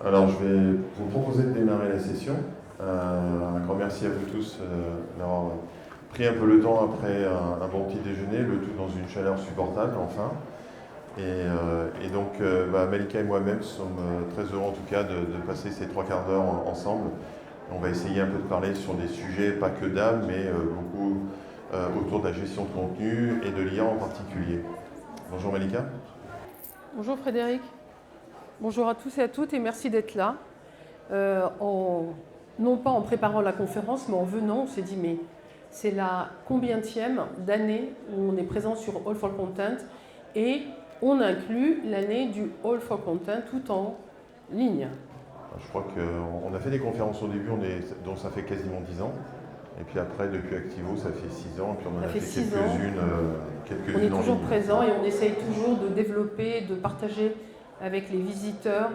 Alors, je vais vous proposer de démarrer la session. Un grand merci à vous tous d'avoir pris un peu le temps après un bon petit déjeuner, le tout dans une chaleur supportable, enfin. Et donc, Malika et moi-même sommes très heureux en tout cas de passer ces 3 quarts d'heure ensemble. On va essayer un peu de parler sur des sujets, pas que d'âme, mais beaucoup autour de la gestion de contenu et de l'IA en particulier. Bonjour Malika. Bonjour Frédéric. Bonjour à tous et à toutes et merci d'être là. Non pas en préparant la conférence, mais en venant, on s'est dit mais c'est la combienième d'année où on est présent sur All for Content et on inclut l'année du All for Content tout en ligne. Je crois qu'on a fait des conférences au début, dont ça fait quasiment 10 ans. Et puis après, depuis Activo, ça fait 6 ans. Et puis on en a fait quelques-unes. On est toujours en ligne. présent et on essaye toujours de développer, de partager avec les visiteurs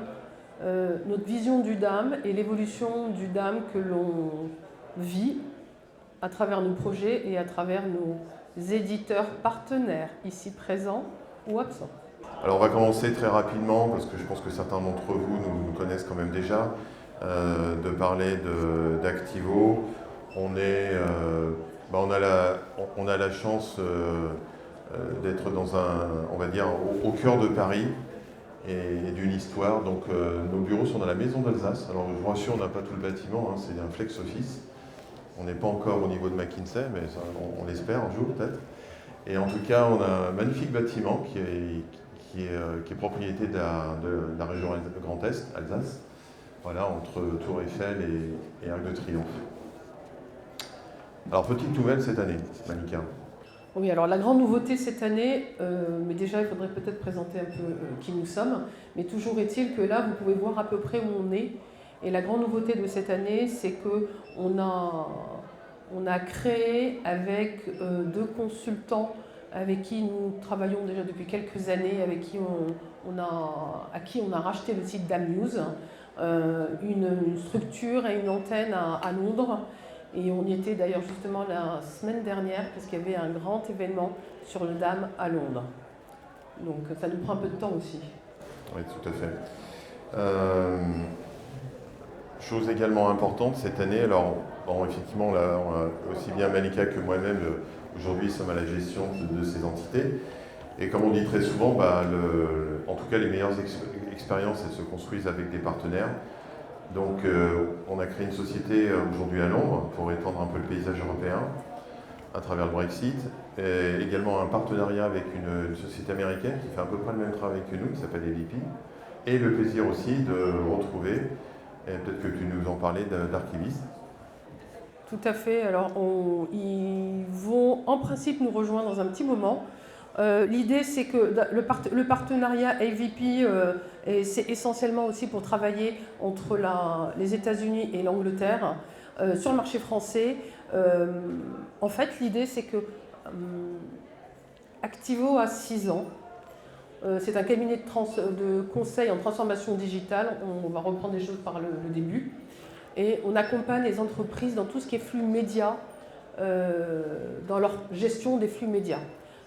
notre vision du DAM et l'évolution du DAM que l'on vit à travers nos projets et à travers nos éditeurs partenaires, ici présents ou absents. Alors on va commencer très rapidement, parce que je pense que certains d'entre vous nous connaissent quand même déjà, de parler d'Activo. On a la chance d'être on va dire, au cœur de Paris et d'une histoire. Donc nos bureaux sont dans la maison d'Alsace. Alors je vous rassure, on n'a pas tout le bâtiment, c'est un flex office. On n'est pas encore au niveau de McKinsey, mais ça, on l'espère un jour peut-être. Et en tout cas, on a un magnifique bâtiment qui est propriété de la région Grand Est, Alsace, voilà, entre Tour Eiffel et Arc de Triomphe. Alors, petite nouvelle cette année, Malika. Oui, alors la grande nouveauté cette année, mais déjà il faudrait peut-être présenter un peu qui nous sommes, mais toujours est-il que là vous pouvez voir à peu près où on est. Et la grande nouveauté de cette année, c'est qu'on a créé avec 2 consultants avec qui nous travaillons déjà depuis quelques années, à qui on a racheté le site DAMnews, une structure et une antenne à Londres. Et on y était d'ailleurs justement la semaine dernière parce qu'il y avait un grand événement sur le DAM à Londres. Donc ça nous prend un peu de temps aussi. Oui, tout à fait. Chose également importante cette année, alors effectivement, là, aussi bien Malika que moi-même, aujourd'hui, sommes à la gestion de ces entités. Et comme on dit très souvent, en tout cas, les meilleures expériences, elles se construisent avec des partenaires. Donc, on a créé une société aujourd'hui à Londres pour étendre un peu le paysage européen à travers le Brexit. Et également un partenariat avec une société américaine qui fait à peu près le même travail que nous, qui s'appelle ADP. Et le plaisir aussi de retrouver, et peut-être que tu nous en parlais, d'Archivist. Tout à fait. Alors, ils vont en principe nous rejoindre dans un petit moment. L'idée, c'est que le partenariat AVP, c'est essentiellement aussi pour travailler entre les États-Unis et l'Angleterre sur le marché français. En fait, l'idée, c'est que Activo a 6 ans. C'est un cabinet de conseil en transformation digitale. On va reprendre les choses par le début. Et on accompagne les entreprises dans tout ce qui est flux médias, dans leur gestion des flux médias.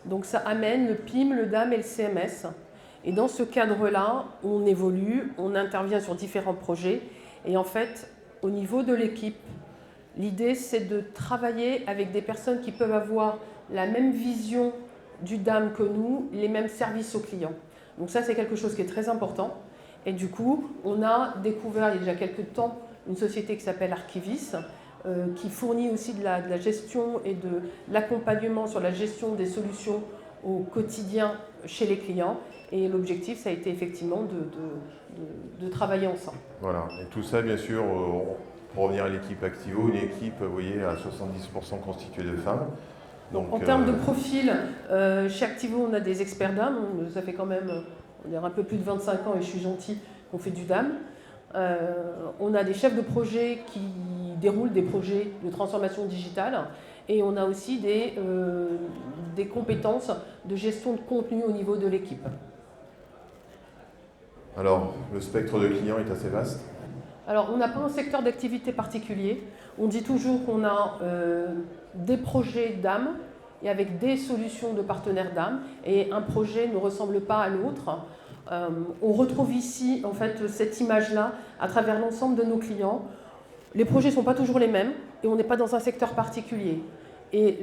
Donc ça amène le PIM, le DAM et le CMS. Et dans ce cadre-là, on évolue, on intervient sur différents projets. Et en fait, au niveau de l'équipe, l'idée c'est de travailler avec des personnes qui peuvent avoir la même vision du DAM que nous, les mêmes services aux clients. Donc ça, c'est quelque chose qui est très important. Et du coup, on a découvert il y a déjà quelques temps une société qui s'appelle Archivis, qui fournit aussi de la gestion et de l'accompagnement sur la gestion des solutions au quotidien chez les clients. Et l'objectif, ça a été effectivement de travailler ensemble. Voilà, et tout ça, bien sûr, pour revenir à l'équipe Activo, une équipe, vous voyez, à 70% constituée de femmes. Donc, en termes de profil, chez Activo, on a des experts DAM. Ça fait quand même un peu plus de 25 ans, et je suis gentille, qu'on fait du DAM. On a des chefs de projet qui déroulent des projets de transformation digitale et on a aussi des compétences de gestion de contenu au niveau de l'équipe. Alors, le spectre de clients est assez vaste. Alors, on n'a pas un secteur d'activité particulier. On dit toujours qu'on a des projets DAM et avec des solutions de partenaires DAM et un projet ne ressemble pas à l'autre. On retrouve ici en fait cette image-là à travers l'ensemble de nos clients. Les projets ne sont pas toujours les mêmes et on n'est pas dans un secteur particulier. Et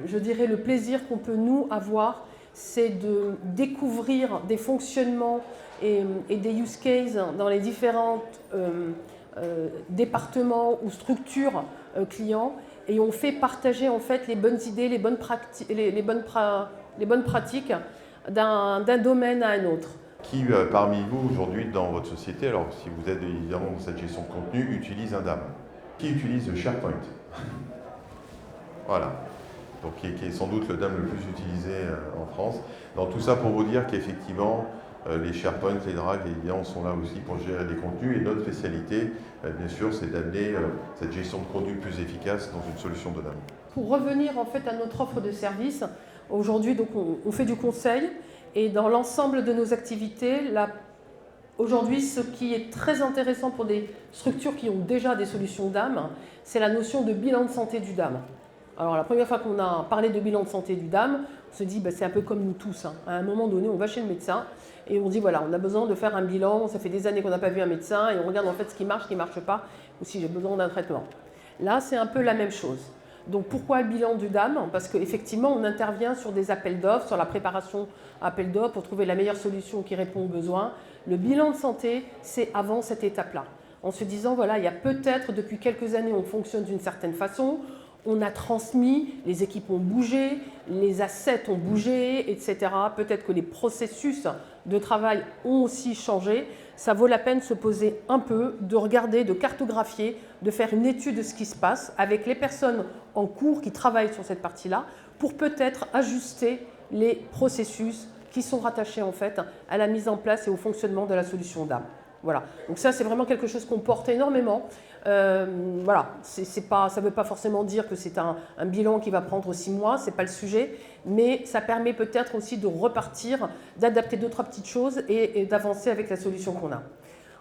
je dirais le plaisir qu'on peut nous avoir, c'est de découvrir des fonctionnements et des use cases dans les différents départements ou structures clients, et on fait partager en fait les bonnes idées, les bonnes pratiques d'un domaine à un autre. Qui parmi vous aujourd'hui dans votre société, alors si vous êtes évidemment dans cette gestion de contenu, utilise un DAM? Qui utilise le SharePoint? Voilà. Donc, qui est sans doute le DAM le plus utilisé en France. Dans tout ça pour vous dire qu'effectivement, les SharePoint, les Drive, évidemment, sont là aussi pour gérer des contenus. Et notre spécialité, bien sûr, c'est d'amener cette gestion de contenu plus efficace dans une solution de DAM. Pour revenir en fait à notre offre de service, aujourd'hui, donc, on fait du conseil. Et dans l'ensemble de nos activités, aujourd'hui, ce qui est très intéressant pour des structures qui ont déjà des solutions DAM, c'est la notion de bilan de santé du DAM. Alors la première fois qu'on a parlé de bilan de santé du DAM, on se dit c'est un peu comme nous tous. À un moment donné, on va chez le médecin et on dit voilà, on a besoin de faire un bilan, ça fait des années qu'on n'a pas vu un médecin et on regarde en fait ce qui marche, pas, ou si j'ai besoin d'un traitement. Là, c'est un peu la même chose. Donc pourquoi le bilan du DAM? Parce qu'effectivement, on intervient sur des appels d'offres, sur la préparation appels d'offres pour trouver la meilleure solution qui répond aux besoins. Le bilan de santé, c'est avant cette étape-là. En se disant, voilà, il y a peut-être depuis quelques années, on fonctionne d'une certaine façon, on a transmis, les équipes ont bougé, les assets ont bougé, etc. Peut-être que les processus de travail ont aussi changé. Ça vaut la peine de se poser un peu, de regarder, de cartographier, de faire une étude de ce qui se passe avec les personnes en cours qui travaillent sur cette partie-là pour peut-être ajuster les processus qui sont rattachés en fait à la mise en place et au fonctionnement de la solution DAM. Voilà. Donc ça, c'est vraiment quelque chose qu'on porte énormément. Voilà. Ça ne veut pas forcément dire que c'est un bilan qui va prendre 6 mois, ce n'est pas le sujet, mais ça permet peut-être aussi de repartir, d'adapter 2-3 petites choses et d'avancer avec la solution qu'on a.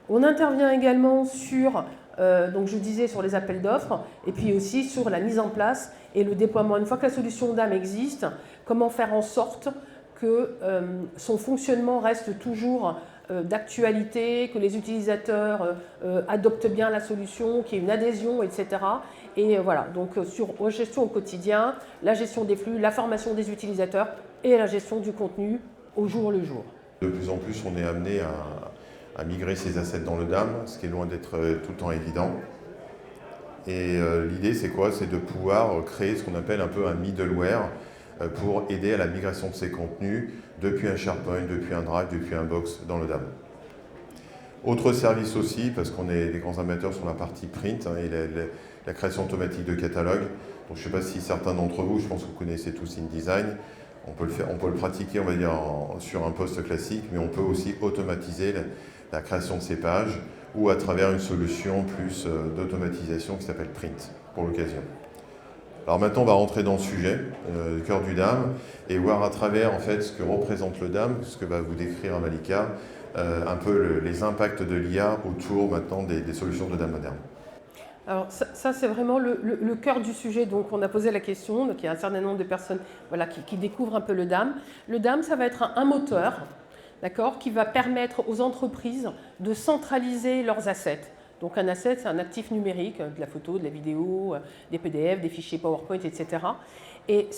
On intervient également sur, donc je disais, sur les appels d'offres et puis aussi sur la mise en place et le déploiement. Une fois que la solution DAM existe, comment faire en sorte que son fonctionnement reste toujours d'actualité, que les utilisateurs adoptent bien la solution, qu'il y ait une adhésion, etc. Et voilà, donc sur la gestion au quotidien, la gestion des flux, la formation des utilisateurs et la gestion du contenu au jour le jour. De plus en plus, on est amené à migrer ces assets dans le DAM, ce qui est loin d'être tout le temps évident. Et l'idée, c'est quoi? C'est de pouvoir créer ce qu'on appelle un peu un middleware pour aider à la migration de ces contenus depuis un SharePoint, depuis un Drive, depuis un Box dans le DAM. Autre service aussi, parce qu'on est des grands amateurs sur la partie print et la création automatique de catalogues. Donc, je ne sais pas si certains d'entre vous, je pense que vous connaissez tous InDesign, on peut le pratiquer, on va dire, sur un poste classique, mais on peut aussi automatiser la création de ces pages ou à travers une solution plus d'automatisation qui s'appelle Print, pour l'occasion. Alors maintenant, on va rentrer dans le sujet, le cœur du DAM, et voir à travers en fait ce que représente le DAM, ce que va vous décrire Malika, un peu les impacts de l'IA autour maintenant des solutions de DAM moderne. Alors ça c'est vraiment le cœur du sujet. Donc on a posé la question, donc il y a un certain nombre de personnes voilà, qui découvrent un peu le DAM. Le DAM, ça va être un moteur, d'accord, qui va permettre aux entreprises de centraliser leurs assets. Donc un asset, c'est un actif numérique, de la photo, de la vidéo, des PDF, des fichiers PowerPoint, etc. Et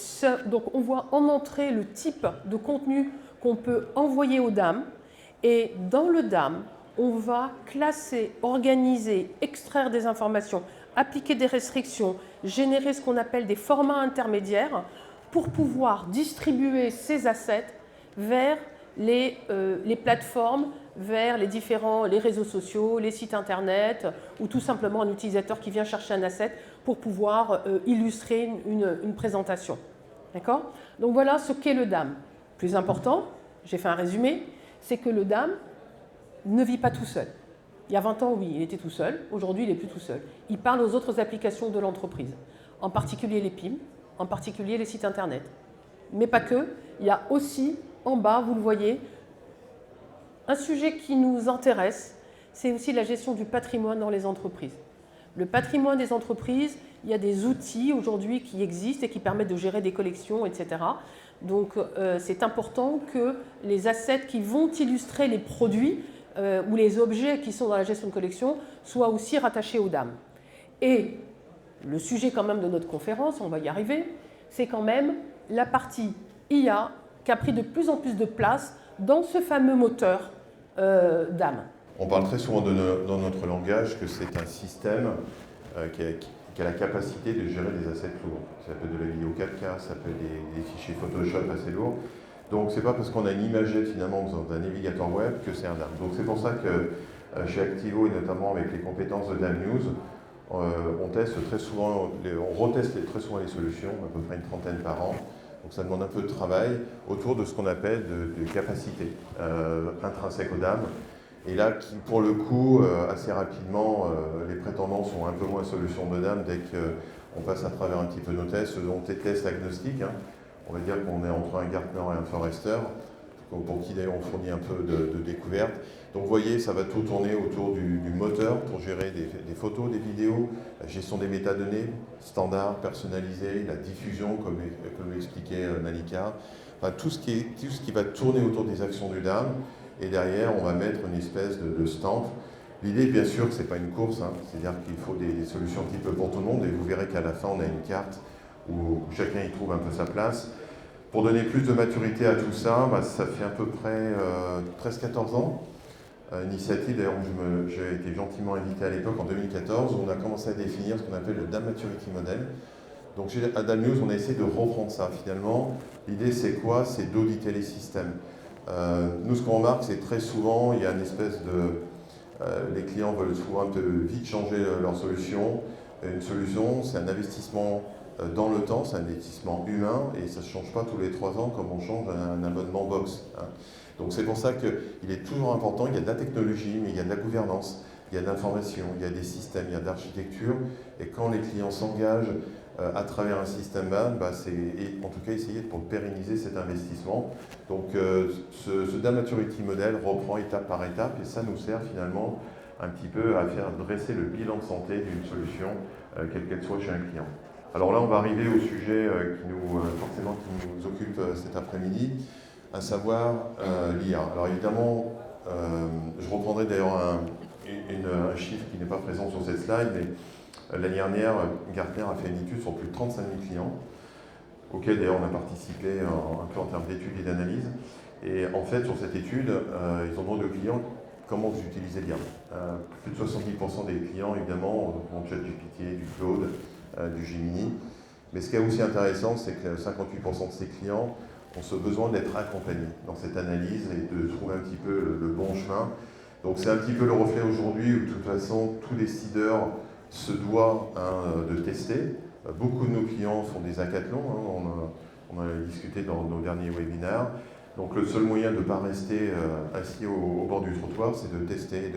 donc on voit en entrée le type de contenu qu'on peut envoyer au DAM. Et dans le DAM, on va classer, organiser, extraire des informations, appliquer des restrictions, générer ce qu'on appelle des formats intermédiaires pour pouvoir distribuer ces assets vers les plateformes, vers les réseaux sociaux, les sites internet ou tout simplement un utilisateur qui vient chercher un asset pour pouvoir illustrer une présentation. D'accord ? Donc voilà ce qu'est le DAM. Plus important, j'ai fait un résumé, c'est que le DAM ne vit pas tout seul. Il y a 20 ans, oui, il était tout seul. Aujourd'hui, il n'est plus tout seul. Il parle aux autres applications de l'entreprise, en particulier les PIM, en particulier les sites internet. Mais pas que. Il y a aussi, en bas, vous le voyez, un sujet qui nous intéresse, c'est aussi la gestion du patrimoine dans les entreprises. Le patrimoine des entreprises, il y a des outils aujourd'hui qui existent et qui permettent de gérer des collections, etc. Donc c'est important que les assets qui vont illustrer les produits ou les objets qui sont dans la gestion de collection soient aussi rattachés aux dames. Et le sujet quand même de notre conférence, on va y arriver, c'est quand même la partie IA qui a pris de plus en plus de place dans ce fameux moteur DAM. On parle très souvent dans notre langage que c'est un système qui a la capacité de gérer des assets lourds. Ça peut être de la vidéo 4K, ça peut être des fichiers Photoshop assez lourds. Donc c'est pas parce qu'on a une imagette finalement dans un navigateur web que c'est un DAM. Donc c'est pour ça que chez Activo et notamment avec les compétences de DAM News, on teste très souvent, on reteste très souvent les solutions, à peu près une trentaine par an. Donc ça demande un peu de travail autour de ce qu'on appelle de capacités intrinsèques aux DAM. Et là, pour le coup, assez rapidement, les prétendants sont un peu moins solution de DAM dès qu'on passe à travers un petit peu nos tests, ce sont des tests agnostiques. Hein. On va dire qu'on est entre un Gartner et un Forrester, pour qui d'ailleurs on fournit un peu de découvertes. Donc vous voyez, ça va tout tourner autour du moteur pour gérer des photos, des vidéos, la gestion des métadonnées, standards, personnalisés, la diffusion, comme expliquait Malika. Enfin, tout ce qui va tourner autour des actions du DAM. Et derrière, on va mettre une espèce de stand. L'idée, bien sûr, que ce n'est pas une course, hein. C'est-à-dire qu'il faut des solutions un petit peu pour tout le monde, et vous verrez qu'à la fin, on a une carte où chacun y trouve un peu sa place. Pour donner plus de maturité à tout ça, ça fait à peu près 13-14 ans. Initiative, d'ailleurs, où j'ai été gentiment invité à l'époque, en 2014, où on a commencé à définir ce qu'on appelle le DAM Maturity Model. Donc à DAM News, on a essayé de reprendre ça, finalement. L'idée, c'est quoi? C'est d'auditer les systèmes. Nous, ce qu'on remarque, c'est très souvent, il y a une espèce de... les clients veulent souvent un peu vite changer leur solution. Une solution, c'est un investissement dans le temps, c'est un investissement humain, et ça ne change pas tous les 3 ans comme on change un abonnement box. Hein. Donc c'est pour ça qu'il est toujours important, il y a de la technologie, mais il y a de la gouvernance, il y a de l'information, il y a des systèmes, il y a de l'architecture, et quand les clients s'engagent à travers un système DAM, c'est en tout cas essayer pour pérenniser cet investissement. Donc ce DAM Maturity Model reprend étape par étape et ça nous sert finalement un petit peu à faire dresser le bilan de santé d'une solution, quelle qu'elle soit chez un client. Alors là, on va arriver au sujet qui nous occupe cet après-midi, à savoir l'IA. Alors évidemment, je reprendrai d'ailleurs un chiffre qui n'est pas présent sur cette slide, mais l'année dernière, Gartner a fait une étude sur plus de 35 000 clients, auquel d'ailleurs on a participé un peu en termes d'études et d'analyse. Et en fait, sur cette étude, ils ont demandé aux clients comment vous utilisez l'IA. Plus de 70% des clients, évidemment, ont ChatGPT, du Claude, du Gemini. Mais ce qui est aussi intéressant, c'est que 58% de ces clients ont ce besoin d'être accompagnés dans cette analyse et de trouver un petit peu le bon chemin. Donc c'est un petit peu le reflet aujourd'hui où de toute façon, tous les décideurs se doit de tester. Beaucoup de nos clients font des hackathons, hein, on a discuté dans nos derniers webinaires. Donc le seul moyen de ne pas rester assis au bord du trottoir, c'est de tester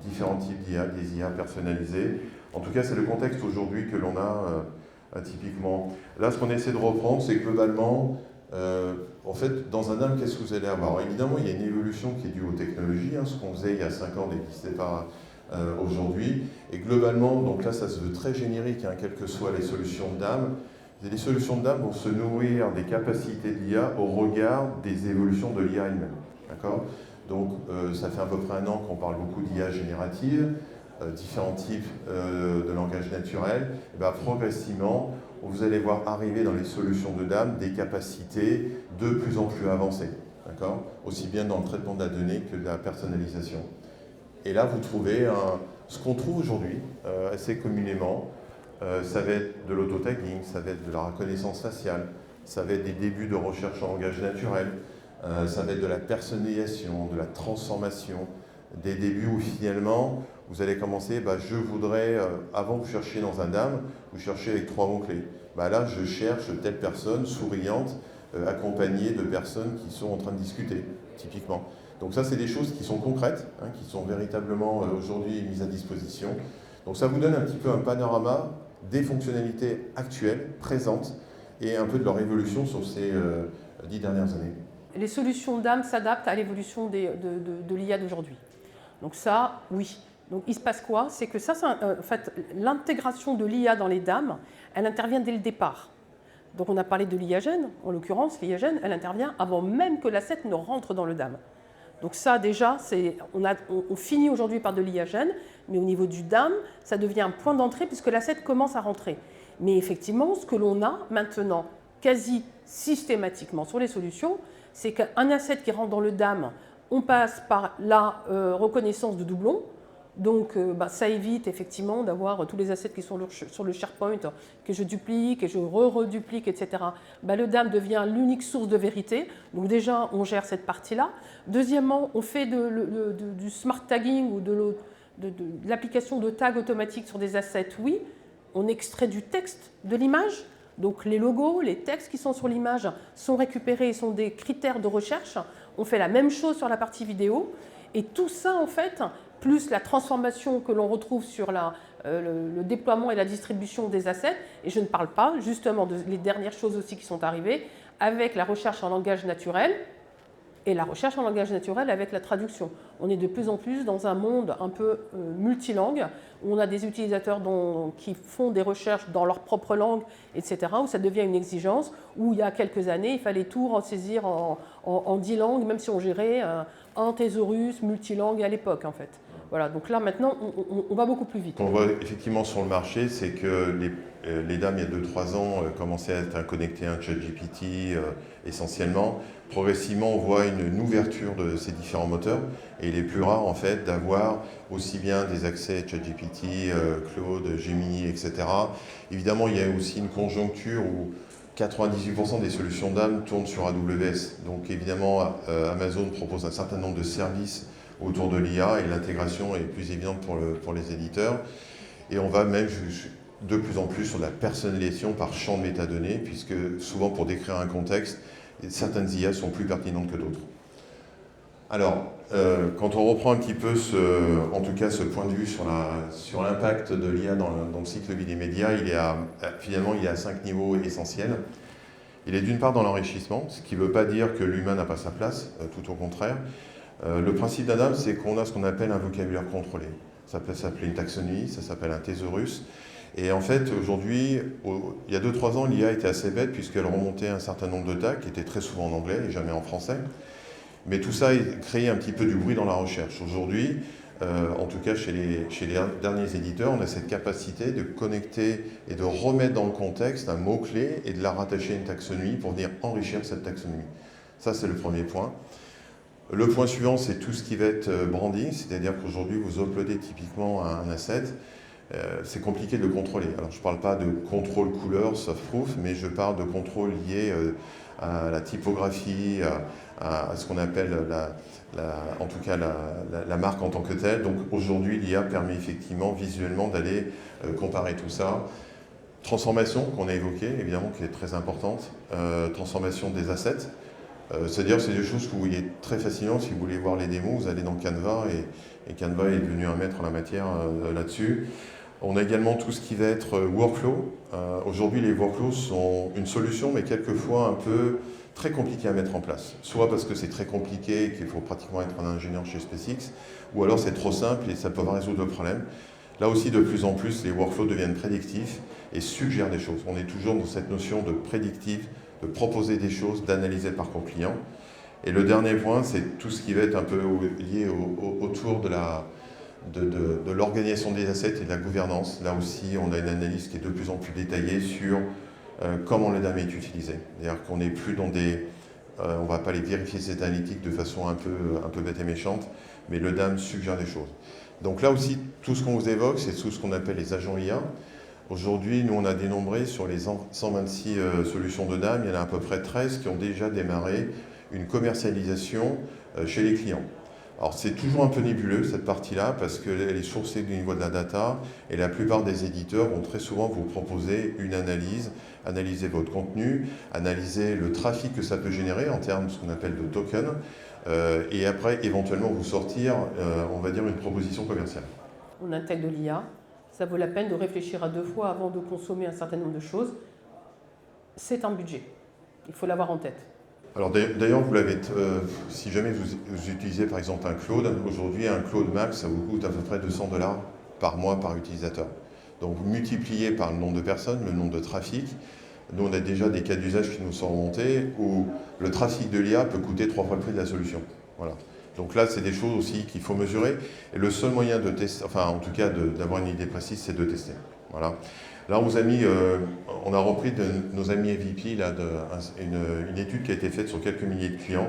différents types d'IA, des IA personnalisées. En tout cas, c'est le contexte aujourd'hui que l'on a typiquement. Là, ce qu'on essaie de reprendre, c'est que globalement, en fait, dans un DAM, qu'est-ce que vous allez avoir? Alors, évidemment, il y a une évolution qui est due aux technologies. Hein, ce qu'on faisait il y a 5 ans n'existait pas aujourd'hui. Et globalement, donc là, ça se veut très générique, hein, quelles que soient les solutions de DAM. Les solutions de DAM vont se nourrir des capacités de l'IA au regard des évolutions de l'IA elle-même. D'accord? Donc, ça fait à peu près 1 an qu'on parle beaucoup d'IA générative, différents types de langage naturel. Et bien, progressivement, vous allez voir arriver dans les solutions de DAM des capacités de plus en plus avancées. D'accord? Aussi bien dans le traitement de la donnée que de la personnalisation. Et là, vous trouvez ce qu'on trouve aujourd'hui assez communément. Ça va être de l'auto-tagging, ça va être de la reconnaissance faciale, ça va être des débuts de recherche en langage naturel, ça va être de la personnalisation, de la transformation, des débuts où finalement, vous allez commencer, je voudrais, avant que vous cherchiez dans un DAM, vous cherchez avec 3 mots-clés. Là, je cherche telle personne souriante, accompagnée de personnes qui sont en train de discuter, typiquement. Donc ça, c'est des choses qui sont concrètes, hein, qui sont véritablement aujourd'hui mises à disposition. Donc ça vous donne un petit peu un panorama des fonctionnalités actuelles, présentes, et un peu de leur évolution sur ces 10 dernières années. Les solutions DAM s'adaptent à l'évolution de l'IA d'aujourd'hui. Donc ça, oui. Donc il se passe quoi? C'est que ça, en fait, l'intégration de l'IA dans les DAM, elle intervient dès le départ. Donc on a parlé de l'IAGEN, en l'occurrence, l'IAGEN, elle intervient avant même que l'asset ne rentre dans le DAM. Donc ça déjà, on finit aujourd'hui par de l'IAGEN, mais au niveau du DAM, ça devient un point d'entrée puisque l'asset commence à rentrer. Mais effectivement, ce que l'on a maintenant quasi systématiquement sur les solutions, c'est qu'un asset qui rentre dans le DAM, on passe par la reconnaissance de doublons. Donc ça évite effectivement d'avoir tous les assets qui sont sur le SharePoint, que je duplique et je reduplique, etc. Le DAM devient l'unique source de vérité. Donc déjà, on gère cette partie-là. Deuxièmement, on fait du smart tagging ou de l'application de tags automatiques sur des assets, oui. On extrait du texte de l'image. Donc les logos, les textes qui sont sur l'image sont récupérés et sont des critères de recherche. On fait la même chose sur la partie vidéo. Et tout ça, en fait, plus la transformation que l'on retrouve sur le déploiement et la distribution des assets. Et je ne parle pas justement des dernières choses aussi qui sont arrivées avec la recherche en langage naturel et la recherche en langage naturel avec la traduction. On est de plus en plus dans un monde un peu multilingue, où on a des utilisateurs qui font des recherches dans leur propre langue, etc., où ça devient une exigence, où il y a quelques années, il fallait tout ressaisir en 10 langues, même si on gérait un thésaurus multilingue à l'époque, en fait. Voilà, donc là, maintenant, on va beaucoup plus vite. Ce qu'on voit effectivement sur le marché, c'est que les DAM, il y a 2-3 ans, commençaient à être connectés à un ChatGPT essentiellement. Progressivement, on voit une ouverture de ces différents moteurs et il est plus rare en fait d'avoir aussi bien des accès ChatGPT, Claude, Gemini, etc. Évidemment, il y a aussi une conjoncture où 98% des solutions DAM tournent sur AWS. Donc évidemment, Amazon propose un certain nombre de services autour de l'IA et l'intégration est plus évidente pour les éditeurs. Et on va même de plus en plus sur la personnalisation par champ de métadonnées, puisque souvent pour décrire un contexte, certaines IA sont plus pertinentes que d'autres. Alors, quand on reprend un petit peu en tout cas ce point de vue sur l'impact de l'IA dans le cycle de vie des médias, finalement il est à 5 niveaux essentiels. Il est d'une part dans l'enrichissement, ce qui ne veut pas dire que l'humain n'a pas sa place, tout au contraire. Le principe d'un DAM, c'est qu'on a ce qu'on appelle un vocabulaire contrôlé. Ça peut s'appeler une taxonomie, ça s'appelle un thésaurus. Et en fait, aujourd'hui, il y a 2-3 ans, l'IA était assez bête puisqu'elle remontait un certain nombre de tags qui étaient très souvent en anglais et jamais en français. Mais tout ça a créé un petit peu du bruit dans la recherche. Aujourd'hui, en tout cas chez les derniers éditeurs, on a cette capacité de connecter et de remettre dans le contexte un mot-clé et de la rattacher à une taxonomie pour venir enrichir cette taxonomie. Ça, c'est le premier point. Le point suivant, c'est tout ce qui va être branding, c'est-à-dire qu'aujourd'hui, vous uploadez typiquement un asset, c'est compliqué de le contrôler. Alors, je ne parle pas de contrôle couleur, soft proof, mais je parle de contrôle lié à la typographie, à ce qu'on appelle en tout cas la marque en tant que telle. Donc aujourd'hui, l'IA permet effectivement visuellement d'aller comparer tout ça. Transformation qu'on a évoquée, évidemment, qui est très importante. Transformation des assets. C'est-à-dire que c'est des choses que vous voyez très facilement. Si vous voulez voir les démos, vous allez dans Canva et Canva est devenu un maître en la matière là-dessus. On a également tout ce qui va être workflow. Aujourd'hui, les workflows sont une solution, mais quelquefois un peu très compliqué à mettre en place. Soit parce que c'est très compliqué et qu'il faut pratiquement être un ingénieur chez SpaceX, ou alors c'est trop simple et ça peut pas résoudre le problème. Là aussi, de plus en plus, les workflows deviennent prédictifs et suggèrent des choses. On est toujours dans cette notion de prédictif, de proposer des choses, d'analyser le parcours client. Et le dernier point, c'est tout ce qui va être un peu lié autour de l'organisation des assets et de la gouvernance. Là aussi, on a une analyse qui est de plus en plus détaillée sur comment le DAM est utilisé. C'est-à-dire qu'on n'est plus dans on ne va pas aller vérifier cette analytique de façon un peu bête et méchante, mais le DAM suggère des choses. Donc là aussi, tout ce qu'on vous évoque, c'est tout ce qu'on appelle les agents IA. Aujourd'hui, nous, on a dénombré sur les 126 solutions de DAM, il y en a à peu près 13 qui ont déjà démarré une commercialisation chez les clients. Alors, c'est toujours un peu nébuleux, cette partie-là, parce qu'elle est sourcée du niveau de la data, et la plupart des éditeurs vont très souvent vous proposer une analyse, analyser votre contenu, analyser le trafic que ça peut générer en termes de ce qu'on appelle de tokens, et après, éventuellement, vous sortir, on va dire, une proposition commerciale. On intègre de l'IA. Ça vaut la peine de réfléchir à 2 fois avant de consommer un certain nombre de choses. C'est un budget. Il faut l'avoir en tête. Alors d'ailleurs, vous l'avez, si jamais vous utilisez par exemple un Claude, aujourd'hui un Claude Max, ça vous coûte à peu près $200 par mois par utilisateur. Donc vous multipliez par le nombre de personnes, le nombre de trafic, Nous, on a déjà des cas d'usage qui nous sont remontés où le trafic de l'IA peut coûter 3 fois le prix de la solution. Voilà. Donc là, c'est des choses aussi qu'il faut mesurer. Et le seul moyen de tester, enfin en tout cas d'avoir une idée précise, c'est de tester. Voilà. Là, on a repris de nos amis EVP là, une étude qui a été faite sur quelques milliers de clients,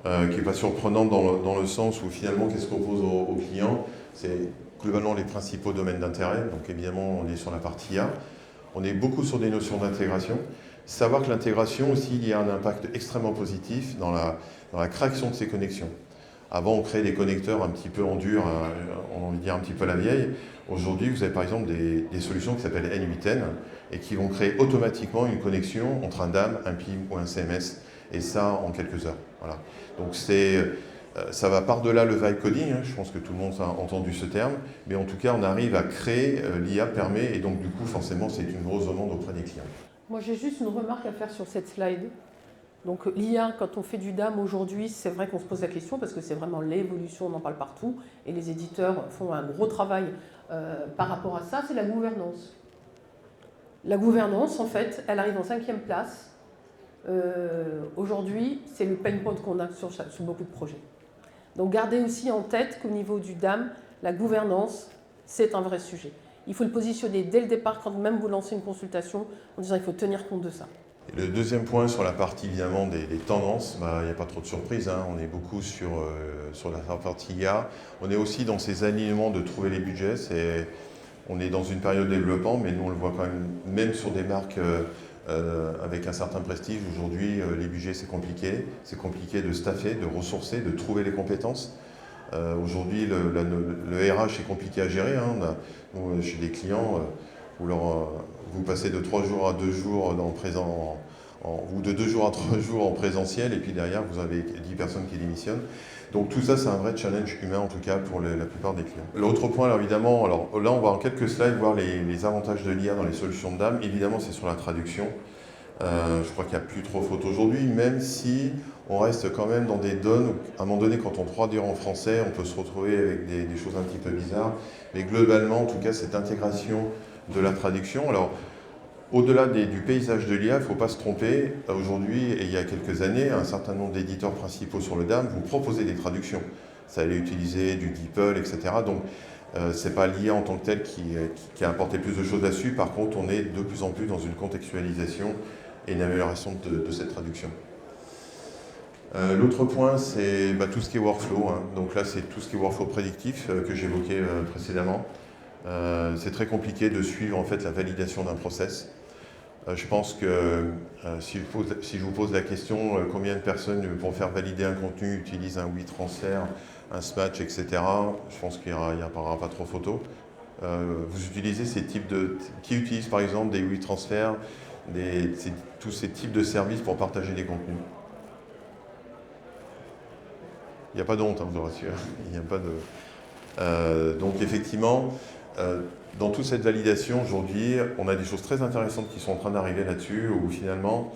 qui n'est pas surprenante dans le sens où finalement, qu'est-ce qu'on pose aux clients? C'est globalement les principaux domaines d'intérêt. Donc évidemment, on est sur la partie IA. On est beaucoup sur des notions d'intégration. Savoir que l'intégration aussi, il y a un impact extrêmement positif dans la création de ces connexions. Avant, on créait des connecteurs un petit peu en dur, on a envie de dire un petit peu à la vieille. Aujourd'hui, vous avez par exemple des solutions qui s'appellent N8N et qui vont créer automatiquement une connexion entre un DAM, un PIM ou un CMS, et ça en quelques heures. Voilà. Donc ça va par-delà le vibe coding, je pense que tout le monde a entendu ce terme, mais en tout cas, on arrive à créer, l'IA permet, et donc du coup, forcément, c'est une grosse demande auprès des clients. Moi, j'ai juste une remarque à faire sur cette slide. Donc l'IA, quand on fait du DAM aujourd'hui, c'est vrai qu'on se pose la question parce que c'est vraiment l'évolution, on en parle partout, et les éditeurs font un gros travail par rapport à ça, c'est la gouvernance. La gouvernance, en fait, elle arrive en 5e place. Aujourd'hui, c'est le pain point qu'on a sur beaucoup de projets. Donc gardez aussi en tête qu'au niveau du DAM, la gouvernance, c'est un vrai sujet. Il faut le positionner dès le départ, quand même vous lancez une consultation, en disant qu'il faut tenir compte de ça. Et le deuxième point sur la partie évidemment des tendances, il n'y a pas trop de surprises, on est beaucoup sur la partie IA. On est aussi dans ces alignements de trouver les budgets. On est dans une période de développement, mais nous on le voit quand même sur des marques avec un certain prestige. Aujourd'hui, les budgets c'est compliqué de staffer, de ressourcer, de trouver les compétences. Aujourd'hui, le RH est compliqué à gérer. Nous, chez des clients, vous passez de 3 jours à 2 jours ou de 2 jours à 3 jours en présentiel, et puis derrière, vous avez 10 personnes qui démissionnent. Donc tout ça, c'est un vrai challenge humain, en tout cas, pour la plupart des clients. L'autre point, alors, évidemment, là, on va en quelques slides voir les avantages de l'IA dans les solutions de DAM. Évidemment, c'est sur la traduction. Je crois qu'il n'y a plus trop faute aujourd'hui, même si on reste quand même dans des donnes où, à un moment donné, quand on traduit en français, on peut se retrouver avec des choses un petit peu bizarres. Mais globalement, en tout cas, cette intégration de la traduction. Alors, au-delà du paysage de l'IA, il ne faut pas se tromper. Aujourd'hui, et il y a quelques années, un certain nombre d'éditeurs principaux sur le DAM vous proposaient des traductions. Ça allait utiliser du DeepL, etc. Donc, ce n'est pas l'IA en tant que tel qui a apporté plus de choses là-dessus. Par contre, on est de plus en plus dans une contextualisation et une amélioration de cette traduction. L'autre point, c'est tout ce qui est workflow. Donc là, c'est tout ce qui est workflow prédictif que j'évoquais précédemment. C'est très compliqué de suivre en fait la validation d'un process. Je pense que si je vous pose la question combien de personnes pour faire valider un contenu utilisent un WeTransfer, un Smatch, etc., je pense qu'il n'y aura pas trop photo. Vous utilisez ces types qui utilisent par exemple des WeTransfer, tous ces types de services pour partager des contenus. Il n'y a pas de honte, je vous rassure. Il n'y a pas de... donc effectivement, dans toute cette validation aujourd'hui, on a des choses très intéressantes qui sont en train d'arriver là-dessus, où finalement,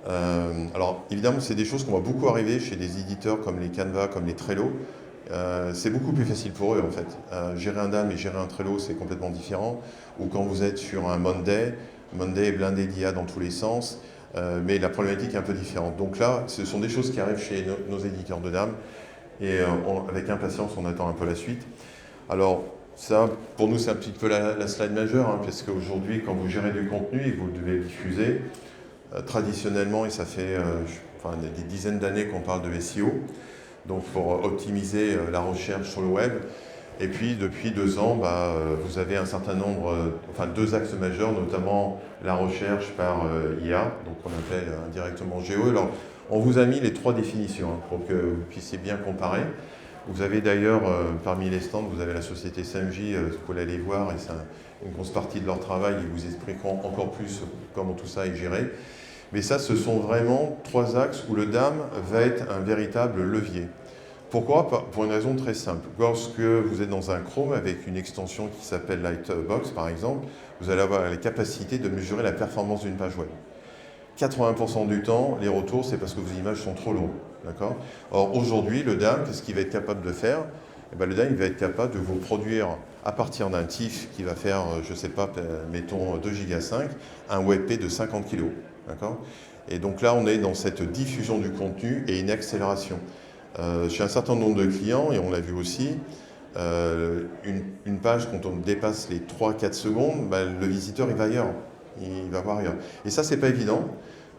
alors évidemment c'est des choses qu'on voit beaucoup arriver chez des éditeurs comme les Canva, comme les Trello. C'est beaucoup plus facile pour eux en fait. Gérer un DAM et gérer un Trello, c'est complètement différent. Ou quand vous êtes sur un Monday est blindé d'IA dans tous les sens, mais la problématique est un peu différente. Donc là, ce sont des choses qui arrivent chez nos éditeurs de DAM, et avec impatience, on attend un peu la suite. Alors, ça, pour nous, c'est un petit peu la slide majeure, parce qu'aujourd'hui, quand vous gérez du contenu et que vous devez le diffuser, traditionnellement, et ça fait des dizaines d'années qu'on parle de SEO, donc pour optimiser la recherche sur le web. Et puis, depuis 2 ans, vous avez un certain nombre, 2 axes majeurs, notamment la recherche par IA, donc on appelle indirectement GEO. Alors, on vous a mis les 3 définitions pour que vous puissiez bien comparer. Vous avez d'ailleurs, parmi les stands, vous avez la société SAMJ, vous pouvez aller voir, et c'est une grosse partie de leur travail, ils vous expliqueront encore plus comment tout ça est géré. Mais ça, ce sont vraiment 3 axes où le DAM va être un véritable levier. Pourquoi? Pour une raison très simple. Lorsque vous êtes dans un Chrome avec une extension qui s'appelle Lightbox, par exemple, vous allez avoir la capacité de mesurer la performance d'une page web. 80% du temps, les retours, c'est parce que vos images sont trop lourdes. D'accord? Or, aujourd'hui, le DAM, qu'est-ce qu'il va être capable de faire? Le DAM, il va être capable de vous produire à partir d'un TIFF qui va faire, je ne sais pas, mettons 2,5 Go, un WebP de 50 kg. D'accord ? Et donc là, on est dans cette diffusion du contenu et une accélération. Chez un certain nombre de clients, et on l'a vu aussi, une page, quand on dépasse les 3-4 secondes, le visiteur, il va ailleurs. Il va voir ailleurs. Et ça, c'est pas évident,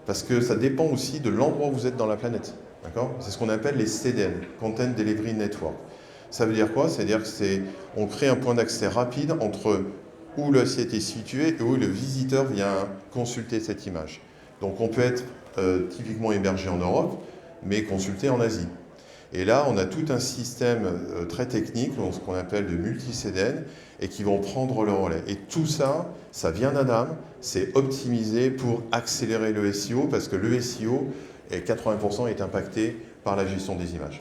parce que ça dépend aussi de l'endroit où vous êtes dans la planète. D'accord ? C'est ce qu'on appelle les CDN, Content Delivery Network. Ça veut dire quoi ? C'est-à-dire qu'on crée un point d'accès rapide entre où le site est situé et où le visiteur vient consulter cette image. Donc on peut être typiquement hébergé en Europe, mais consulté en Asie. Et là, on a tout un système très technique, ce qu'on appelle de multi-CDN, et qui vont prendre le relais. Et tout ça, ça vient d'Adam, c'est optimisé pour accélérer le SEO, parce que le SEO, 80% est impacté par la gestion des images.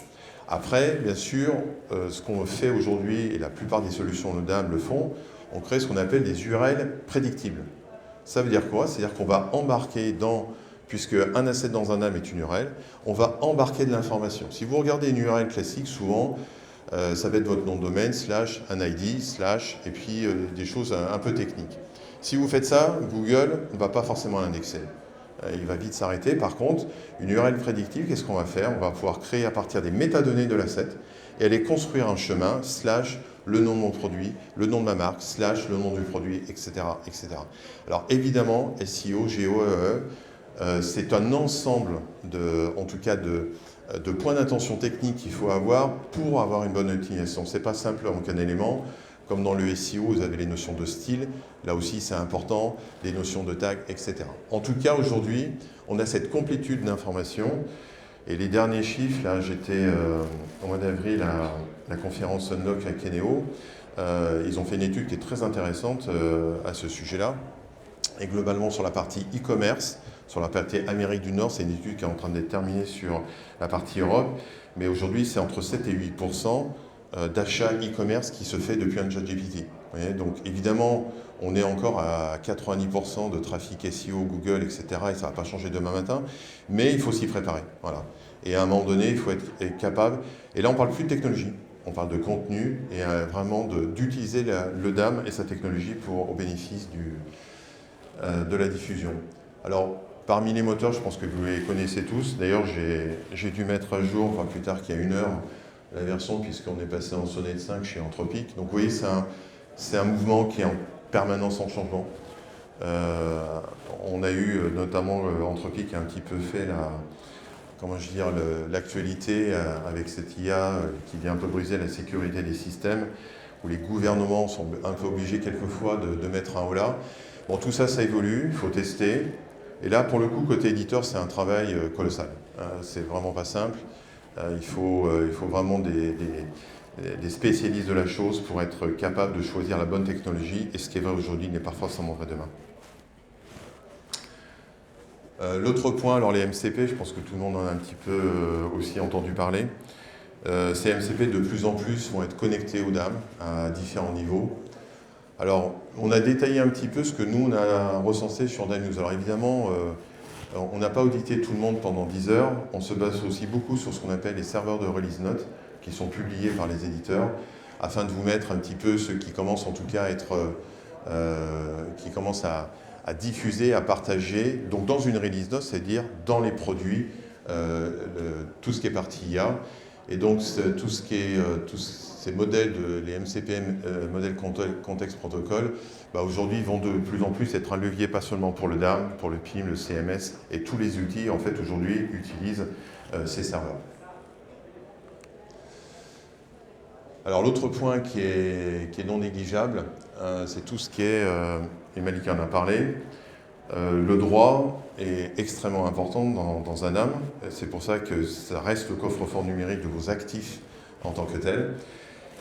Après, bien sûr, ce qu'on fait aujourd'hui, et la plupart des solutions d'Adam le font, on crée ce qu'on appelle des URL prédictibles. Ça veut dire quoi ? C'est-à-dire qu'on va embarquer puisque un asset dans un DAM est une URL, on va embarquer de l'information. Si vous regardez une URL classique, souvent, ça va être votre nom de domaine, / un ID, / et puis des choses un peu techniques. Si vous faites ça, Google ne va pas forcément l'indexer. Il va vite s'arrêter. Par contre, une URL prédictive, qu'est-ce qu'on va faire ? On va pouvoir créer à partir des métadonnées de l'asset et aller construire un chemin, / le nom de mon produit, le nom de ma marque, / le nom du produit, etc. etc. Alors évidemment, SEO, GEO, c'est un ensemble en tout cas de points d'intention techniques qu'il faut avoir pour avoir une bonne utilisation. Ce n'est pas simple en qu'un élément. Comme dans le SEO, vous avez les notions de style, là aussi c'est important, les notions de tag, etc. En tout cas, aujourd'hui, on a cette complétude d'informations. Et les derniers chiffres, là j'étais au mois d'avril à la conférence Unlock à Keneo, ils ont fait une étude qui est très intéressante à ce sujet-là. Et globalement sur la partie e-commerce, sur la partie Amérique du Nord, c'est une étude qui est en train d'être terminée sur la partie Europe, mais aujourd'hui c'est entre 7 et 8% d'achat e-commerce qui se fait depuis un ChatGPT. Donc évidemment, on est encore à 90% de trafic SEO, Google, etc. Et ça ne va pas changer demain matin, mais il faut s'y préparer. Voilà. Et à un moment donné, il faut être capable. Et là, on ne parle plus de technologie, on parle de contenu et vraiment d'utiliser le DAM et sa technologie au bénéfice de la diffusion. Alors, parmi les moteurs, je pense que vous les connaissez tous. D'ailleurs, j'ai dû mettre à jour, enfin plus tard qu'il y a 1 heure, la version, puisqu'on est passé en Sonnet 5 chez Anthropic. Donc vous voyez, c'est un mouvement qui est en permanence en changement. On a eu notamment Anthropic a un petit peu fait l'actualité avec cette IA qui vient un peu briser la sécurité des systèmes, où les gouvernements sont un peu obligés quelquefois de mettre un holà. Bon, tout ça, ça évolue, il faut tester. Et là, pour le coup, côté éditeur, c'est un travail colossal. C'est vraiment pas simple. Il faut vraiment des spécialistes de la chose pour être capable de choisir la bonne technologie. Et ce qui est vrai aujourd'hui n'est pas forcément vrai demain. L'autre point, alors les MCP, je pense que tout le monde en a un petit peu aussi entendu parler. Ces MCP, de plus en plus, vont être connectés aux DAM à différents niveaux. Alors, on a détaillé un petit peu ce que nous, on a recensé sur DAM News. Alors évidemment, on n'a pas audité tout le monde pendant 10 heures. On se base aussi beaucoup sur ce qu'on appelle les serveurs de release notes, qui sont publiés par les éditeurs, afin de vous mettre un petit peu ceux qui commencent en tout cas à être... qui commencent à diffuser, à partager, donc dans une release note, c'est-à-dire dans les produits, tout ce qui est partie IA, et donc tout ce qui est, tous ces modèles, les MCPM, modèles Context Protocol, aujourd'hui vont de plus en plus être un levier pas seulement pour le DAM, pour le PIM, le CMS, et tous les outils en fait aujourd'hui utilisent ces serveurs. Alors l'autre point qui est non négligeable, c'est tout ce qui est, et Malika en a parlé, le droit est extrêmement important dans un DAM. C'est pour ça que ça reste le coffre-fort numérique de vos actifs en tant que tel.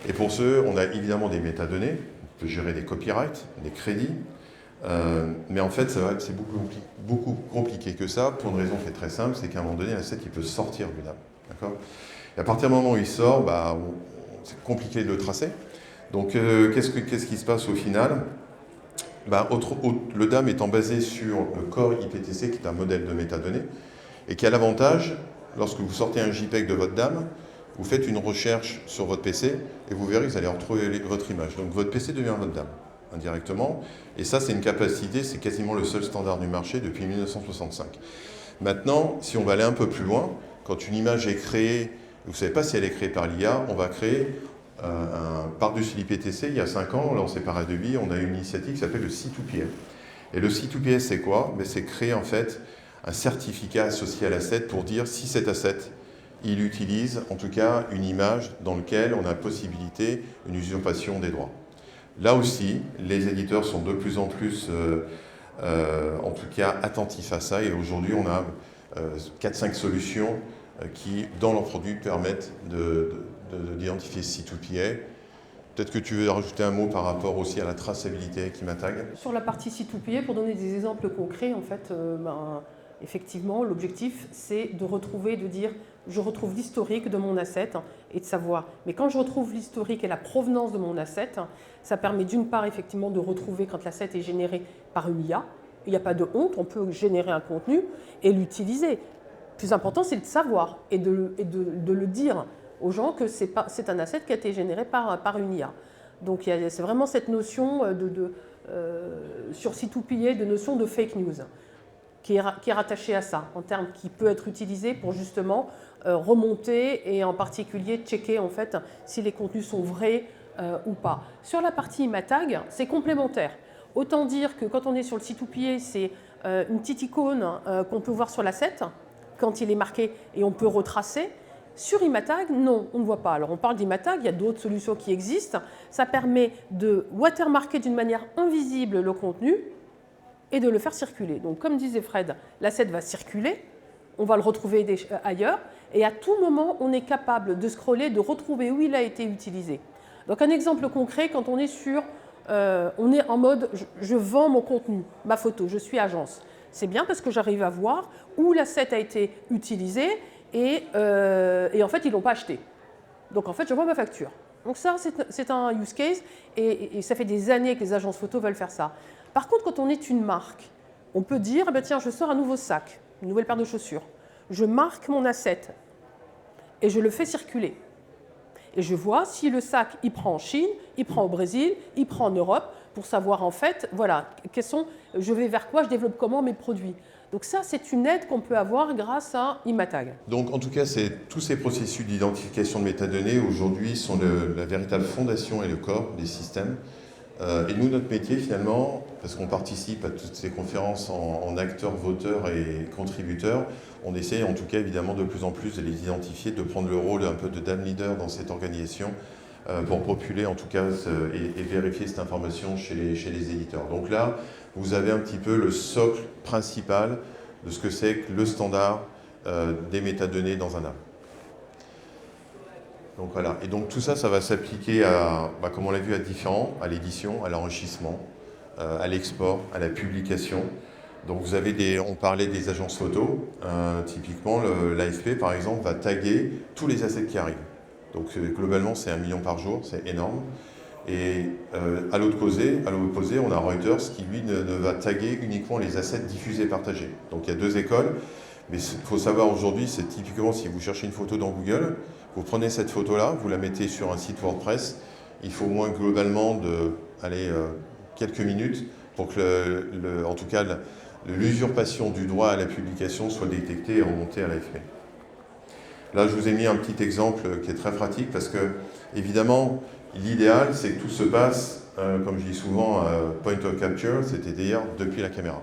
Et pour ce, on a évidemment des métadonnées, on peut gérer des copyrights, des crédits, mais en fait, c'est beaucoup compliqué que ça, pour une raison qui est très simple, c'est qu'à un moment donné, l'asset, il peut sortir du DAM. D'accord ? Et à partir du moment où il sort, c'est compliqué de le tracer. Donc, qu'est-ce qui se passe au final ? Le DAM étant basé sur le Core IPTC, qui est un modèle de métadonnées, et qui a l'avantage, lorsque vous sortez un JPEG de votre DAM, vous faites une recherche sur votre PC et vous verrez que vous allez retrouver votre image. Donc votre PC devient votre dame, indirectement. Et ça, c'est une capacité, c'est quasiment le seul standard du marché depuis 1965. Maintenant, si on va aller un peu plus loin, quand une image est créée, vous ne savez pas si elle est créée par l'IA, on va créer par-dessus l'IPTC, il y a 5 ans, lancé par Adobe, on a une initiative qui s'appelle le C2PS. Et le C2PS, c'est quoi? C'est créer en fait un certificat associé à l'asset pour dire si cet asset, il utilise en tout cas une image dans laquelle on a possibilité une usurpation des droits. Là aussi, les éditeurs sont de plus en plus, en tout cas, attentifs à ça. Et aujourd'hui, on a 4-5 solutions qui, dans leurs produits, permettent d'identifier C2PA. Peut-être que tu veux rajouter un mot par rapport aussi à la traçabilité Equimatag. Sur la partie C2PA, pour donner des exemples concrets, en fait, effectivement, l'objectif, c'est de retrouver, de dire, je retrouve l'historique de mon asset et de savoir. Mais quand je retrouve l'historique et la provenance de mon asset, ça permet d'une part, effectivement, de retrouver quand l'asset est généré par une IA. Il n'y a pas de honte, on peut générer un contenu et l'utiliser. Le plus important, c'est de savoir et de le dire aux gens que c'est un asset qui a été généré par une IA. Donc c'est vraiment cette notion sur C2PA, de notion de fake news qui est rattachée à ça, en termes qui peut être utilisé pour justement remonter et en particulier checker en fait si les contenus sont vrais ou pas. Sur la partie Imatag, c'est complémentaire. Autant dire que quand on est sur le C2PA, c'est une petite icône qu'on peut voir sur l'asset quand il est marqué et on peut retracer. Sur Imatag, non, on ne voit pas. Alors on parle d'Imatag, il y a d'autres solutions qui existent. Ça permet de watermarker d'une manière invisible le contenu et de le faire circuler. Donc comme disait Fred, l'asset va circuler, on va le retrouver ailleurs et à tout moment, on est capable de scroller, de retrouver où il a été utilisé. Donc un exemple concret, quand on est on est en mode je vends mon contenu, ma photo, je suis agence. C'est bien parce que j'arrive à voir où l'asset a été utilisé et en fait, ils ne l'ont pas acheté. Donc en fait, je vois ma facture. Donc ça, c'est un use case et ça fait des années que les agences photo veulent faire ça. Par contre, quand on est une marque, on peut dire, tiens, je sors un nouveau sac, une nouvelle paire de chaussures. Je marque mon asset et je le fais circuler. Et je vois si le sac, il prend en Chine, il prend au Brésil, il prend en Europe, pour savoir en fait, voilà, je vais vers quoi, je développe comment mes produits. Donc ça, c'est une aide qu'on peut avoir grâce à Imatag. Donc en tout cas, tous ces processus d'identification de métadonnées aujourd'hui sont la véritable fondation et le corps des systèmes. Et nous, notre métier finalement, parce qu'on participe à toutes ces conférences en acteurs, voteurs et contributeurs, on essaie en tout cas évidemment de plus en plus de les identifier, de prendre le rôle un peu de dame leader dans cette organisation pour populer en tout cas et vérifier cette information chez les éditeurs. Donc là, vous avez un petit peu le socle principal de ce que c'est que le standard des métadonnées dans un app. Donc voilà, et donc tout ça, ça va s'appliquer à, comme on l'a vu, à l'édition, à l'enrichissement, à l'export, à la publication. Donc vous avez on parlait des agences photo, typiquement l'AFP par exemple va taguer tous les assets qui arrivent. Donc globalement c'est 1 million par jour, c'est énorme. Et à l'opposé, on a Reuters qui lui ne va taguer uniquement les assets diffusés et partagés. Donc il y a 2 écoles, mais il faut savoir aujourd'hui, c'est typiquement si vous cherchez une photo dans Google, vous prenez cette photo-là, vous la mettez sur un site WordPress, il faut au moins globalement quelques minutes pour que en tout cas l'usurpation du droit à la publication soit détectée et remontée à l'AFP. Là, je vous ai mis un petit exemple qui est très pratique parce que, évidemment, l'idéal, c'est que tout se passe, comme je dis souvent, point of capture, c'est-à-dire depuis la caméra.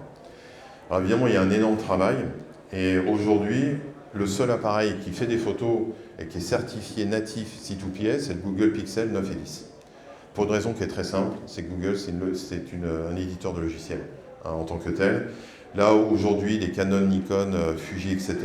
Alors évidemment, il y a un énorme travail et aujourd'hui, le seul appareil qui fait des photos et qui est certifié natif C2PS, c'est le Google Pixel 9 et 10. Pour une raison qui est très simple, c'est que Google, c'est un éditeur de logiciels en tant que tel. Là où aujourd'hui, les Canon, Nikon, Fuji, etc.,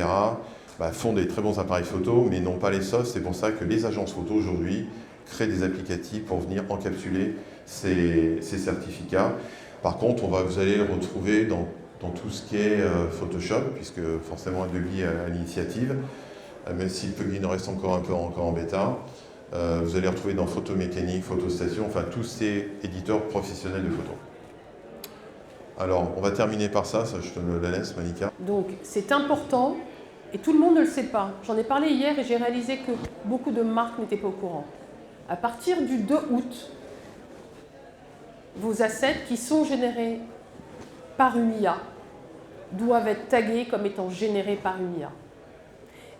font des très bons appareils photo, mais n'ont pas les sauces. C'est pour ça que les agences photo aujourd'hui créent des applicatifs pour venir encapsuler ces certificats. Par contre, vous allez le retrouver dans tout ce qui est Photoshop, puisque forcément Adobe a l'initiative, même si le plugin reste encore en bêta. Vous allez retrouver dans Photomécanique, Photostation, enfin tous ces éditeurs professionnels de photos. Alors, on va terminer par ça je te la laisse, Monica. Donc, c'est important, et tout le monde ne le sait pas. J'en ai parlé hier et j'ai réalisé que beaucoup de marques n'étaient pas au courant. À partir du 2 août, vos assets qui sont générés par une IA doivent être tagués comme étant générés par une IA.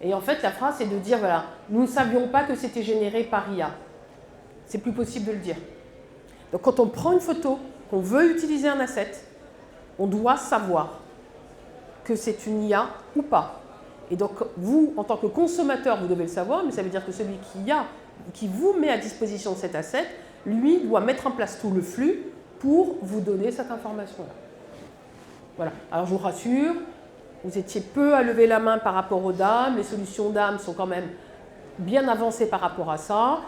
Et en fait, la phrase, c'est de dire, voilà, nous ne savions pas que c'était généré par IA. C'est plus possible de le dire. Donc quand on prend une photo, qu'on veut utiliser un asset, on doit savoir que c'est une IA ou pas. Et donc vous, en tant que consommateur, vous devez le savoir, mais ça veut dire que celui qui vous met à disposition cet asset, lui doit mettre en place tout le flux pour vous donner cette information-là. Voilà. Alors je vous rassure, vous étiez peu à lever la main par rapport aux DAM, les solutions DAM sont quand même bien avancées par rapport à ça.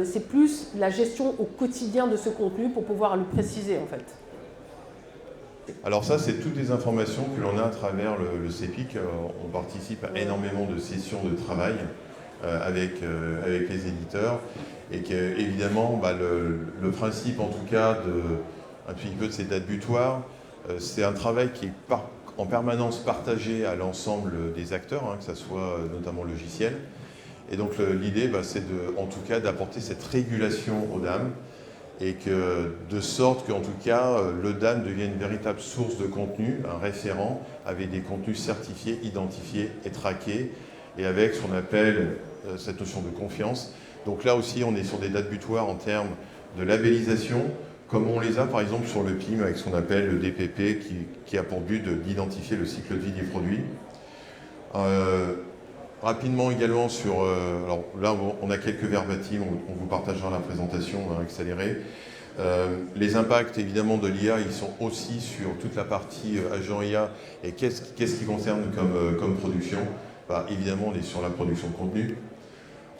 C'est plus la gestion au quotidien de ce contenu pour pouvoir le préciser en fait. Alors ça, c'est toutes les informations que l'on a à travers le CEPIC. On participe à énormément de sessions de travail avec les éditeurs. Et qu'évidemment, le principe en tout cas un petit peu de ces dates butoirs, c'est un travail qui est en permanence partagé à l'ensemble des acteurs, que ce soit notamment logiciel. Et donc l'idée, c'est en tout cas d'apporter cette régulation aux DAM, et de sorte qu'en tout cas, le DAM devienne une véritable source de contenu, un référent avec des contenus certifiés, identifiés et traqués, et avec ce qu'on appelle cette notion de confiance. Donc là aussi, on est sur des dates butoirs en termes de labellisation, comme on les a par exemple sur le PIM avec ce qu'on appelle le DPP, qui a pour but d'identifier le cycle de vie des produits. Rapidement également sur... alors là, on a quelques verbatims, on vous partagera la présentation accélérée. Les impacts, évidemment, de l'IA, ils sont aussi sur toute la partie agent IA. Et qu'est-ce qui concerne comme production? Évidemment, on est sur la production de contenu.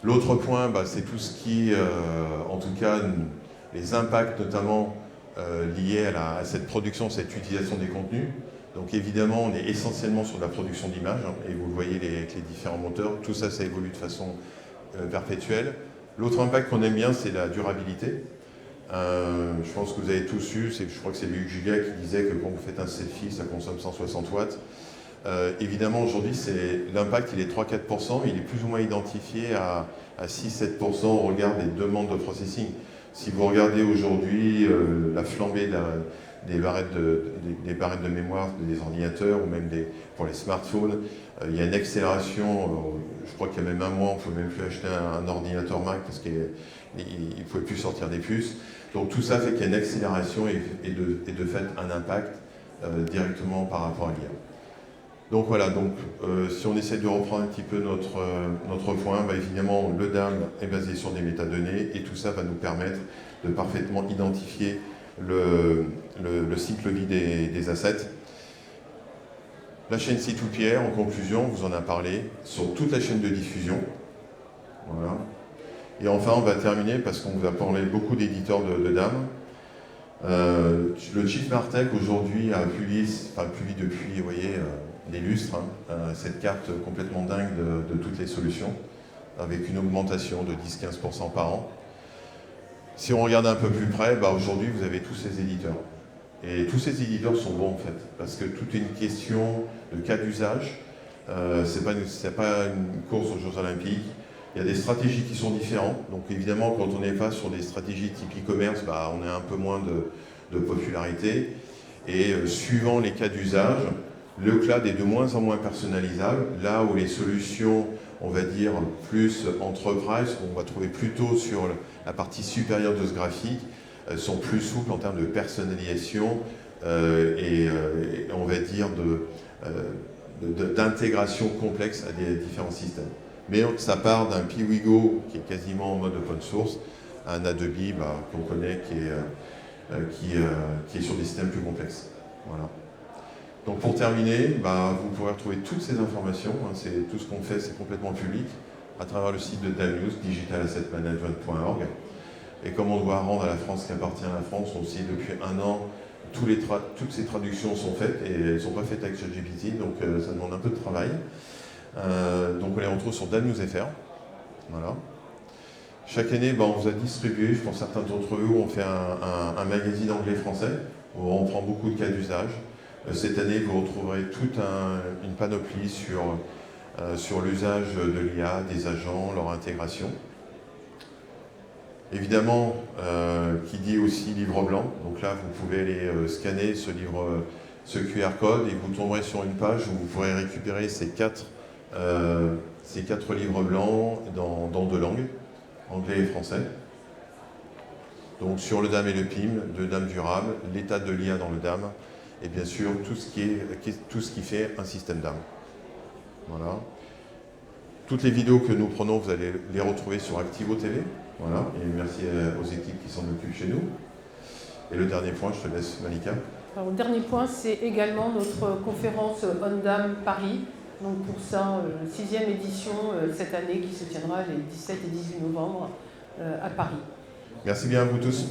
L'autre point, c'est tout ce qui, en tout cas, les impacts notamment liés à cette production, cette utilisation des contenus. Donc évidemment, on est essentiellement sur la production d'images, et vous le voyez avec les différents moteurs, tout ça, ça évolue de façon perpétuelle. L'autre impact qu'on aime bien, c'est la durabilité. Je pense que vous avez tous su, je crois que c'est Luc Julia qui disait que quand vous faites un selfie, ça consomme 160 watts. Évidemment, aujourd'hui, l'impact, il est 3-4%, mais il est plus ou moins identifié à 6-7% au regard des demandes de processing. Si vous regardez aujourd'hui la flambée des barrettes de mémoire des ordinateurs ou même pour les smartphones, il y a une accélération. Je crois qu'il y a même un mois, on ne pouvait même plus acheter un ordinateur Mac parce qu'il ne pouvait plus sortir des puces. Donc tout ça fait qu'il y a une accélération et de fait un impact directement par rapport à l'IA. Donc voilà, si on essaie de reprendre un petit peu notre point, évidemment le DAM est basé sur des métadonnées et tout ça va nous permettre de parfaitement identifier le cycle vie des assets. La chaîne C2PR, en conclusion, vous en a parlé, sur toute la chaîne de diffusion. Voilà. Et enfin, on va terminer parce qu'on vous a parlé beaucoup d'éditeurs de DAM. Le Chief Martech aujourd'hui a publié depuis, vous voyez, des lustres, cette carte complètement dingue de toutes les solutions, avec une augmentation de 10-15% par an. Si on regarde un peu plus près, aujourd'hui vous avez tous ces éditeurs. Et tous ces éditeurs sont bons en fait, parce que tout est une question de cas d'usage. C'est pas une course aux Jeux Olympiques. Il y a des stratégies qui sont différentes. Donc évidemment, quand on n'est pas sur des stratégies type e-commerce, on a un peu moins de popularité. Et suivant les cas d'usage, le cloud est de moins en moins personnalisable. Là où les solutions, on va dire, plus enterprise, on va trouver plutôt sur la partie supérieure de ce graphique, sont plus souples en termes de personnalisation et on va dire d'intégration complexe à des différents systèmes. Mais ça part d'un Piwigo qui est quasiment en mode open source, à un Adobe qu'on connaît qui est sur des systèmes plus complexes. Voilà. Donc pour terminer, vous pourrez retrouver toutes ces informations, tout ce qu'on fait, c'est complètement public, à travers le site de DAM News, digitalassetmanagement.org. Et comme on doit rendre à la France ce qui appartient à la France, aussi depuis un an, toutes ces traductions sont faites, et elles ne sont pas faites avec ChatGPT, donc ça demande un peu de travail. Donc on les retrouve sur DAM News FR. Voilà. Chaque année, on vous a distribué, je pense certains d'entre vous, on fait un magazine anglais-français, où on prend beaucoup de cas d'usage. Cette année, vous retrouverez toute une panoplie sur sur l'usage de l'IA, des agents, leur intégration. Évidemment, qui dit aussi livre blanc, donc là vous pouvez aller scanner ce QR code et vous tomberez sur une page où vous pourrez récupérer ces quatre livres blancs dans deux langues, anglais et français. Donc sur le DAM et le PIM, le DAM durable, l'état de l'IA dans le DAM, et bien sûr tout ce qui fait un système DAM. Voilà. Toutes les vidéos que nous prenons, vous allez les retrouver sur Activo TV. Voilà. Et merci aux équipes qui s'en occupent chez nous. Et le dernier point, je te laisse Malika. Alors, le dernier point, c'est également notre conférence OnDAM Paris. Donc pour ça, 6e édition cette année qui se tiendra les 17 et 18 novembre à Paris. Merci bien à vous tous.